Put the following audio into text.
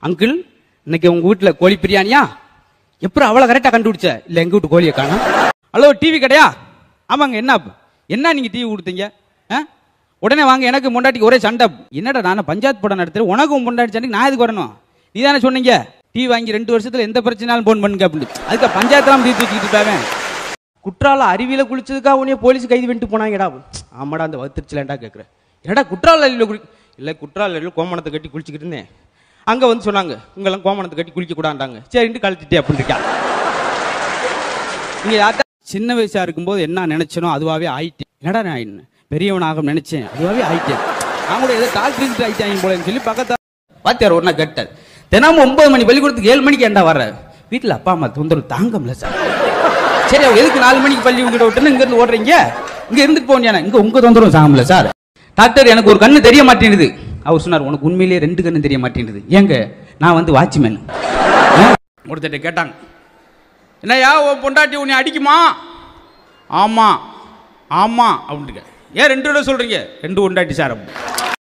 Uncle இன்னைக்கு உங்க வீட்டுல கோழி பிரியாணியா? எப்படி அவ்வளவு கரெக்டா கண்டுபிடிச்ச? இல்ல எங்க வீட்டு கோழியை காணோம். ஹலோ, டிவி கடையா? ஆமாங்க. என்ன நீங்க டிவி கொடுத்தீங்க? உடனே வாங்க, எனக்கு பொண்டாட்டிக்கு ஒரே சண்டை. என்னடா நான் பஞ்சாயத்து படம் நடத்துறேன், உனக்கும் பொண்டாட்டி சண்டைக்கு நான் எதுக்கு வரணும்? நீ தானே சொன்னீங்க டிவி வாங்கி 2 வருஷத்துல எந்த பிரச்சனாலும் போன் பண்ணுங்க அப்படின்னு. அதுக்கு பஞ்சாயத்துலாம் தீர்த்து வச்சுக்கிட்டு இருப்பாங்க. குற்றால அருவியில குளிச்சதுக்காக உடனே போலீஸ் கைது பண்ணிட்டு போனாங்கடா. ஆமாடா, அந்த வத்திருச்சுலண்டா கேட்குறேன். என்னடா குற்றால அருவியில இல்லை, குற்றால அருவியில் கோமணத்தை கட்டி குளிச்சுக்கிட்டு இருந்தேன். அங்க வந்து சொன்னாங்க, உங்கெல்லாம் கோமணத்தை கட்டி குளிக்க கூடாண்டாங்க. சரின்ட்டு கழட்டிட்டே அப்படின்னு இருக்கா. நீங்க யார்ட்ட சின்ன வயசா இருக்கும்போது என்ன நினைச்சனோ அதுவாகவே ஆயிட்டேன். என்னடா நான் பெரியவனாக நினைச்சேன், அதுவாகவே ஆயிட்டேன். நான் கூட ஏதோ டாக்டர் ஆயிட்டாங்க போலன்னு சொல்லி பக்கத்தா வாத்தியார் ஒரு நாள் கேட்டார். தினமும் 9 மணி பள்ளிக்கூடத்துக்கு 7 மணிக்கு ஏண்டா வர்ற? வீட்டில் அப்பா அம்மா தொந்தரவு தாங்கம்ல சார். சரி, எதுக்கு 4 மணிக்கு பள்ளி உங்ககிட்ட விட்டுன்னு இங்க இருந்து ஓடுறீங்க? இங்க இருந்துட்டு போனியா? இங்க உங்க தொந்தரவு தாங்கம்ல சார். டாக்டர், எனக்கு ஒரு கண்ணு தெரிய மாட்டேங்குது. அவர் சொன்னார், உனக்கு உண்மையிலேயே 2 கண்ணு தெரிய மாட்டேங்குது. ஏங்க, நான் வந்து வாட்ச்மேன். ஒருத்தட்ட கேட்டாங்க, என்னையா உன் பொண்டாட்டி உன்னை அடிக்குமா? ஆமா ஆமா அப்படின்ட்டு. ஏன் 2 சொல்றீங்க? 2 பொண்டாட்டி சார்.